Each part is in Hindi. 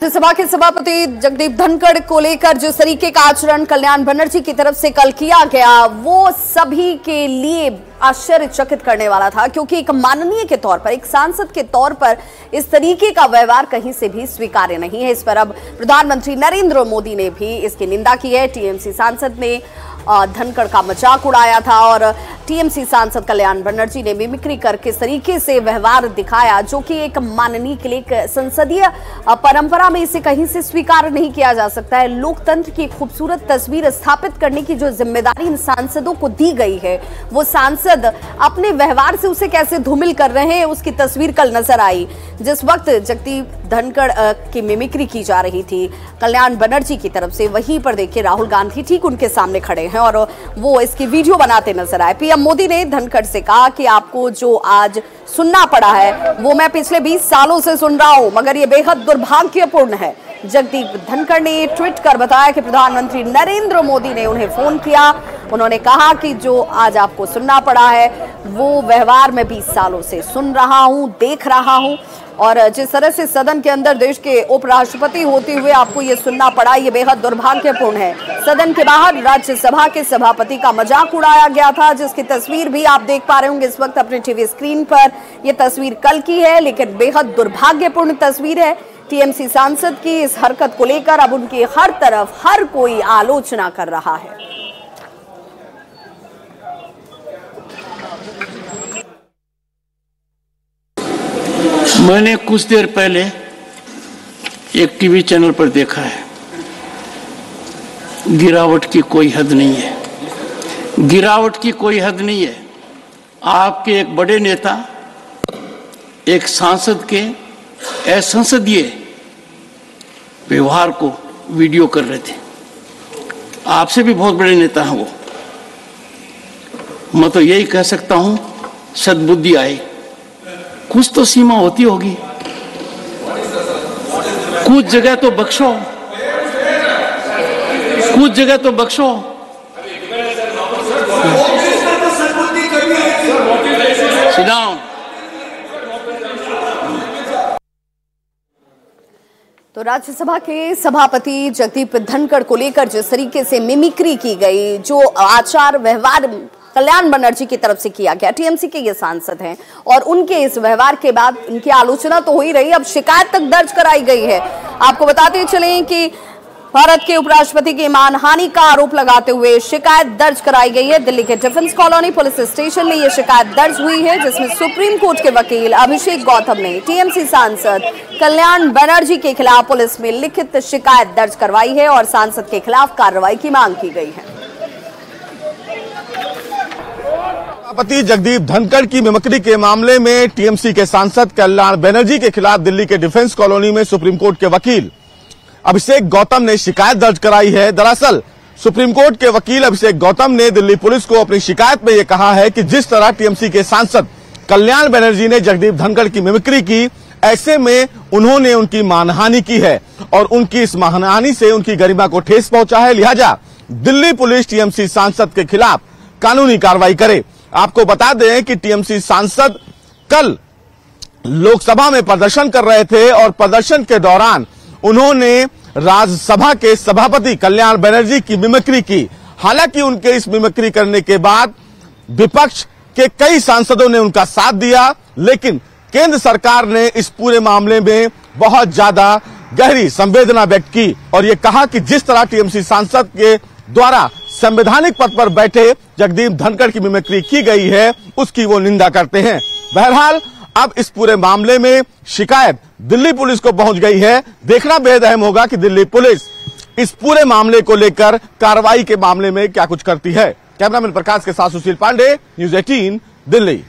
राज्यसभा के सभापति जगदीप धनखड़ को लेकर जिस तरीके का आचरण कल्याण बनर्जी की तरफ से कल किया गया वो सभी के लिए आश्चर्यचकित करने वाला था, क्योंकि एक माननीय के तौर पर, एक सांसद के तौर पर इस तरीके का व्यवहार कहीं से भी स्वीकार्य नहीं है। इस पर अब प्रधानमंत्री नरेंद्र मोदी ने भी इसकी निंदा की है। टीएमसी सांसद ने धनखड़ का मजाक उड़ाया था और टीएमसी सांसद कल्याण बनर्जी ने मिमिक्री कर किस तरीके से व्यवहार दिखाया, जो कि एक माननीय के लिए, एक संसदीय परंपरा में इसे कहीं से स्वीकार नहीं किया जा सकता है। लोकतंत्र की खूबसूरत तस्वीर स्थापित करने की जो जिम्मेदारी इन सांसदों को दी गई है, वो सांसद अपने व्यवहार से उसे कैसे धूमिल कर रहे हैं, उसकी तस्वीर कल नजर आई। जिस वक्त जगदीप धनखड़ की मिमिक्री की जा रही थी कल्याण बनर्जी की तरफ से, वहीं पर देखिए राहुल गांधी ठीक उनके सामने खड़े हैं और वो इसकी वीडियो बनाते नजर आए। पीएम मोदी ने धनखड़ से कहा कि आपको जो आज सुनना पड़ा है वो मैं पिछले 20 सालों से सुन रहा हूं, मगर ये बेहद दुर्भाग्यपूर्ण है। जगदीप धनखड़ ने ट्वीट कर बताया कि प्रधानमंत्री नरेंद्र मोदी ने उन्हें फोन किया। उन्होंने कहा कि जो आज आपको सुनना पड़ा है वो व्यवहार मैं 20 सालों से सुन रहा हूं, देख रहा हूं, और जिस तरह से सदन के अंदर देश के उपराष्ट्रपति होते हुए आपको ये सुनना पड़ा, ये बेहद दुर्भाग्यपूर्ण है। सदन के बाहर राज्यसभा के सभापति का मजाक उड़ाया गया था, जिसकी तस्वीर भी आप देख पा रहे होंगे इस वक्त अपने टीवी स्क्रीन पर। ये तस्वीर कल की है, लेकिन बेहद दुर्भाग्यपूर्ण तस्वीर है। टीएमसी सांसद की इस हरकत को लेकर अब उनकी हर तरफ हर कोई आलोचना कर रहा है। मैंने कुछ देर पहले एक टीवी चैनल पर देखा है, गिरावट की कोई हद नहीं है, गिरावट की कोई हद नहीं है। आपके एक बड़े नेता एक सांसद के असंसदीय व्यवहार को वीडियो कर रहे थे। आपसे भी बहुत बड़े नेता हैं वो। मैं तो यही कह सकता हूं, सद्बुद्धि आए, कुछ तो सीमा होती होगी, कुछ जगह तो बख्शो, कुछ जगह तो बख्शो। Sit down. तो राज्यसभा के सभापति जगदीप धनखड़ को लेकर जिस तरीके से मिमिक्री की गई, जो आचार व्यवहार कल्याण बनर्जी की तरफ से किया गया, टीएमसी के ये सांसद हैं और उनके इस व्यवहार के बाद उनकी आलोचना तो हो ही रही, अब शिकायत तक दर्ज कराई गई है। आपको बताते चलें कि भारत के उपराष्ट्रपति की मानहानि का आरोप लगाते हुए शिकायत दर्ज कराई गई है। दिल्ली के डिफेंस कॉलोनी पुलिस स्टेशन में यह शिकायत दर्ज हुई है, जिसमें सुप्रीम कोर्ट के वकील अभिषेक गौतम ने टीएमसी सांसद कल्याण बनर्जी के खिलाफ पुलिस में लिखित शिकायत दर्ज करवाई है और सांसद के खिलाफ कार्रवाई की मांग की गई है। सभापति जगदीप धनखड़ की मिमिक्री के मामले में टीएमसी के सांसद कल्याण बनर्जी के खिलाफ दिल्ली के डिफेंस कॉलोनी में सुप्रीम कोर्ट के वकील अभिषेक गौतम ने शिकायत दर्ज कराई है। दरअसल सुप्रीम कोर्ट के वकील अभिषेक गौतम ने दिल्ली पुलिस को अपनी शिकायत में यह कहा है कि जिस तरह टीएमसी के सांसद कल्याण बनर्जी ने जगदीप धनखड़ की मिमिक्री की, ऐसे में उन्होंने उनकी मानहानि की है और उनकी इस मानहानि से उनकी गरिमा को ठेस पहुंचा है। लिहाजा दिल्ली पुलिस टीएमसी सांसद के खिलाफ कानूनी कार्रवाई करे। आपको बता दें कि टीएमसी सांसद कल लोकसभा में प्रदर्शन कर रहे थे और प्रदर्शन के दौरान उन्होंने राज्यसभा के सभापति कल्याण बनर्जी की मिमिक्री की। हालांकि उनके इस मिमिक्री करने के बाद विपक्ष के कई सांसदों ने उनका साथ दिया, लेकिन केंद्र सरकार ने इस पूरे मामले में बहुत ज्यादा गहरी संवेदना व्यक्त की और ये कहा कि जिस तरह टीएमसी सांसद के द्वारा संवैधानिक पद पर बैठे जगदीप धनखड़ की मिमिक्री की गई है, उसकी वो निंदा करते हैं। बहरहाल अब इस पूरे मामले में शिकायत दिल्ली पुलिस को पहुंच गई है। देखना बेहद अहम होगा कि दिल्ली पुलिस इस पूरे मामले को लेकर कार्रवाई के मामले में क्या कुछ करती है। कैमरामैन प्रकाश के साथ सुशील पांडे, न्यूज़ 18 दिल्ली।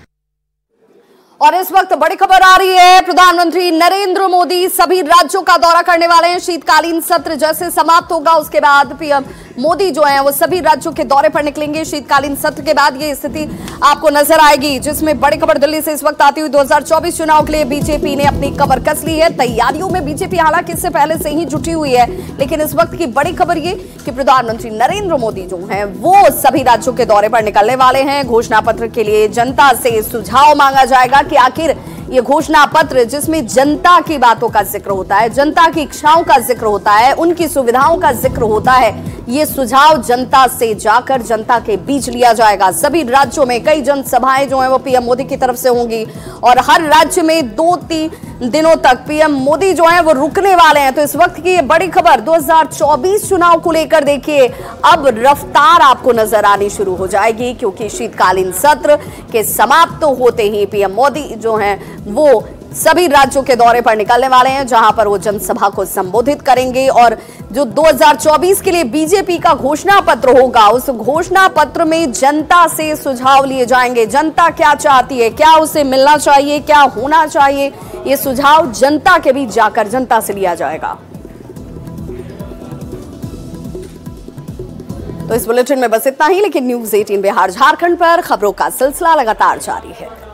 और इस वक्त बड़ी खबर आ रही है, प्रधानमंत्री नरेंद्र मोदी सभी राज्यों का दौरा करने वाले हैं। शीतकालीन सत्र जैसे समाप्त होगा उसके बाद पीएम मोदी जो है वो सभी राज्यों के दौरे पर निकलेंगे। शीतकालीन सत्र के बाद ये स्थिति आपको नजर आएगी, जिसमें बड़ी खबर दिल्ली से इस वक्त आती हुई 2024 चुनाव के लिए बीजेपी ने अपनी कमर कस ली है। तैयारियों में बीजेपी हालांकि इससे पहले से ही जुटी हुई है, लेकिन इस वक्त की बड़ी खबर ये कि प्रधानमंत्री नरेंद्र मोदी जो है वो सभी राज्यों के दौरे पर निकलने वाले हैं। घोषणा पत्र के लिए जनता से सुझाव मांगा जाएगा कि आखिर ये घोषणा पत्र जिसमें जनता की बातों का जिक्र होता है, जनता की इच्छाओं का जिक्र होता है, उनकी सुविधाओं का जिक्र होता है, ये सुझाव जनता से जाकर जनता के बीच लिया जाएगा। सभी राज्यों में कई जनसभाएं जो है वो पीएम मोदी की तरफ से होंगी और हर राज्य में 2-3 दिनों तक पीएम मोदी जो है वो रुकने वाले हैं। तो इस वक्त की ये बड़ी खबर 2024 चुनाव को लेकर देखिए अब रफ्तार आपको नजर आनी शुरू हो जाएगी, क्योंकि शीतकालीन सत्र के समाप्त होते ही पीएम मोदी जो हैं वो सभी राज्यों के दौरे पर निकलने वाले हैं, जहां पर वो जनसभा को संबोधित करेंगे और जो 2024 के लिए बीजेपी का घोषणा पत्र होगा, उस घोषणा पत्र में जनता से सुझाव लिए जाएंगे। जनता क्या चाहती है, क्या उसे मिलना चाहिए, क्या होना चाहिए, ये सुझाव जनता के बीच जाकर जनता से लिया जाएगा। तो इस बुलेटिन में बस इतना ही, लेकिन न्यूज़ 18 बिहार झारखंड पर खबरों का सिलसिला लगातार जारी है।